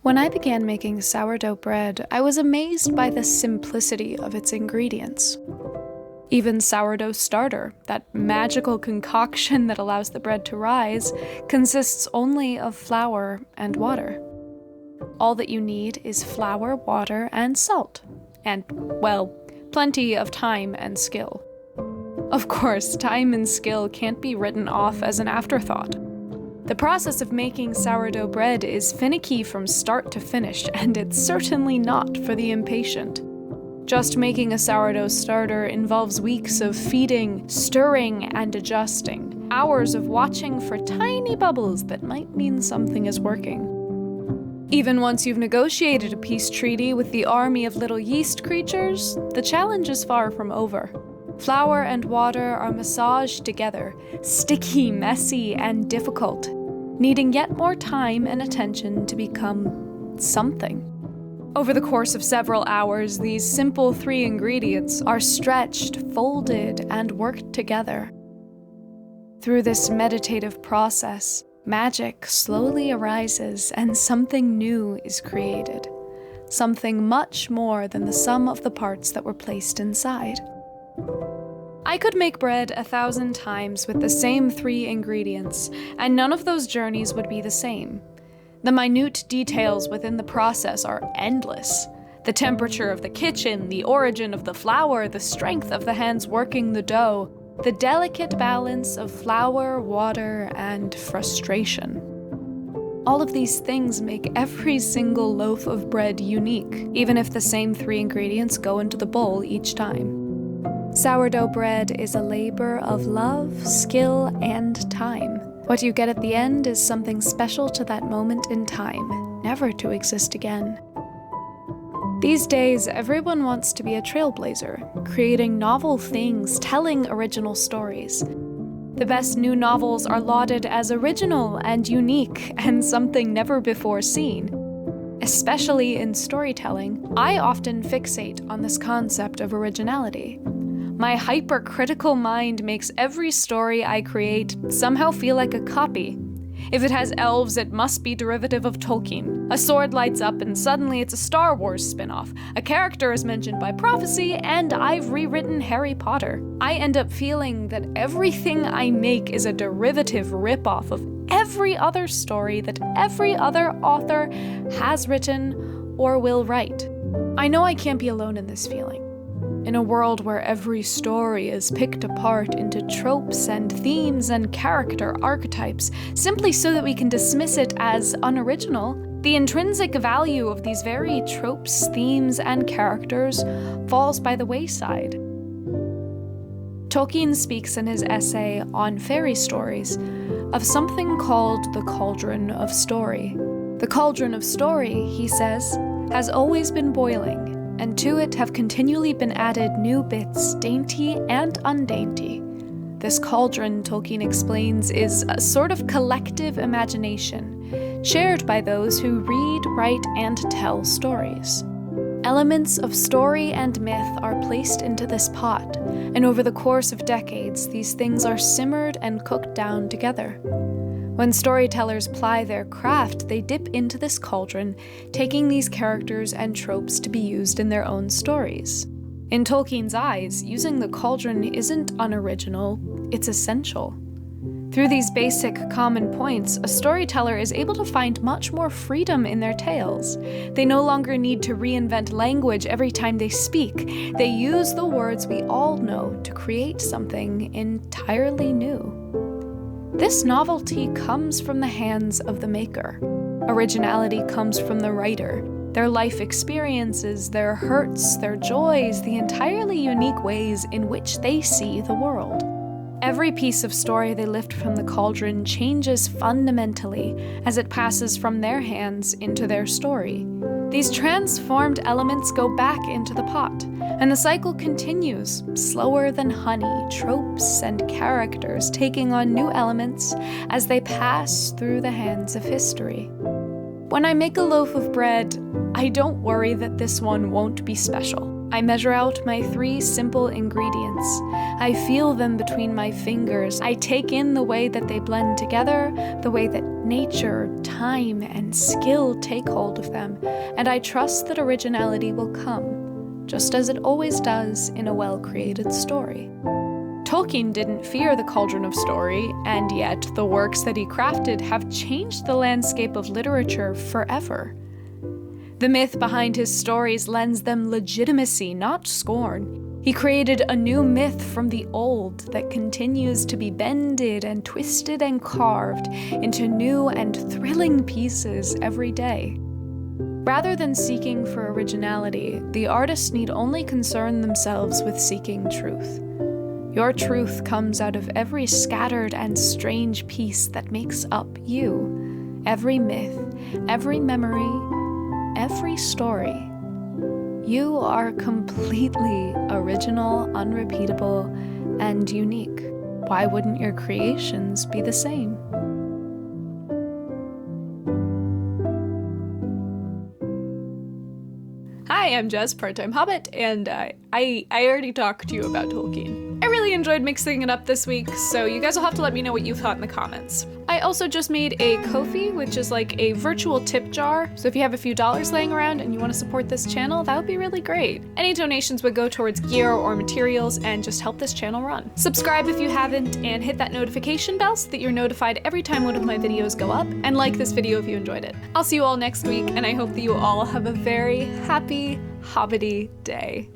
When I began making sourdough bread, I was amazed by the simplicity of its ingredients. Even sourdough starter, that magical concoction that allows the bread to rise, consists only of flour and water. All that you need is flour, water, and salt. And, well, plenty of time and skill. Of course, time and skill can't be written off as an afterthought. The process of making sourdough bread is finicky from start to finish, and it's certainly not for the impatient. Just making a sourdough starter involves weeks of feeding, stirring, and adjusting, hours of watching for tiny bubbles that might mean something is working. Even once you've negotiated a peace treaty with the army of little yeast creatures, the challenge is far from over. Flour and water are massaged together, sticky, messy, and difficult, needing yet more time and attention to become something. Over the course of several hours, these simple 3 ingredients are stretched, folded, and worked together. Through this meditative process, magic slowly arises and something new is created. Something much more than the sum of the parts that were placed inside. I could make bread 1,000 times with the same 3 ingredients, and none of those journeys would be the same. The minute details within the process are endless. The temperature of the kitchen, the origin of the flour, the strength of the hands working the dough, the delicate balance of flour, water, and frustration. All of these things make every single loaf of bread unique, even if the same 3 ingredients go into the bowl each time. Sourdough bread is a labor of love, skill, and time. What you get at the end is something special to that moment in time, never to exist again. These days, everyone wants to be a trailblazer, creating novel things, telling original stories. The best new novels are lauded as original and unique and something never before seen. Especially in storytelling, I often fixate on this concept of originality. My hypercritical mind makes every story I create somehow feel like a copy. If it has elves, it must be derivative of Tolkien. A sword lights up and suddenly it's a Star Wars spin-off. A character is mentioned by prophecy and I've rewritten Harry Potter. I end up feeling that everything I make is a derivative rip-off of every other story that every other author has written or will write. I know I can't be alone in this feeling. In a world where every story is picked apart into tropes and themes and character archetypes, simply so that we can dismiss it as unoriginal, the intrinsic value of these very tropes, themes, and characters falls by the wayside. Tolkien speaks in his essay on fairy stories of something called the Cauldron of Story. The Cauldron of Story, he says, has always been boiling, and to it have continually been added new bits, dainty and undainty. This cauldron, Tolkien explains, is a sort of collective imagination, shared by those who read, write, and tell stories. Elements of story and myth are placed into this pot, and over the course of decades, these things are simmered and cooked down together. When storytellers ply their craft, they dip into this cauldron, taking these characters and tropes to be used in their own stories. In Tolkien's eyes, using the cauldron isn't unoriginal, it's essential. Through these basic common points, a storyteller is able to find much more freedom in their tales. They no longer need to reinvent language every time they speak. They use the words we all know to create something entirely new. This novelty comes from the hands of the maker. Originality comes from the writer, their life experiences, their hurts, their joys, the entirely unique ways in which they see the world. Every piece of story they lift from the cauldron changes fundamentally as it passes from their hands into their story. These transformed elements go back into the pot, and the cycle continues, slower than honey, tropes and characters taking on new elements as they pass through the hands of history. When I make a loaf of bread, I don't worry that this one won't be special. I measure out my 3 simple ingredients. I feel them between my fingers. I take in the way that they blend together, the way that nature, time, and skill take hold of them, and I trust that originality will come, just as it always does in a well-created story. Tolkien didn't fear the Cauldron of Story, and yet the works that he crafted have changed the landscape of literature forever. The myth behind his stories lends them legitimacy, not scorn. He created a new myth from the old that continues to be bended and twisted and carved into new and thrilling pieces every day. Rather than seeking for originality, the artists need only concern themselves with seeking truth. Your truth comes out of every scattered and strange piece that makes up you. Every myth, every memory, every story. You are completely original, unrepeatable, and unique. Why wouldn't your creations be the same? Hi, I'm Jess, part-time hobbit, and I already talked to you about Tolkien. I really enjoyed mixing it up this week, so you guys will have to let me know what you thought in the comments. I also just made a Ko-fi, which is like a virtual tip jar, so if you have a few dollars laying around and you want to support this channel, that would be really great. Any donations would go towards gear or materials and just help this channel run. Subscribe if you haven't, and hit that notification bell so that you're notified every time one of my videos go up, and like this video if you enjoyed it. I'll see you all next week, and I hope that you all have a very happy, hobbity day.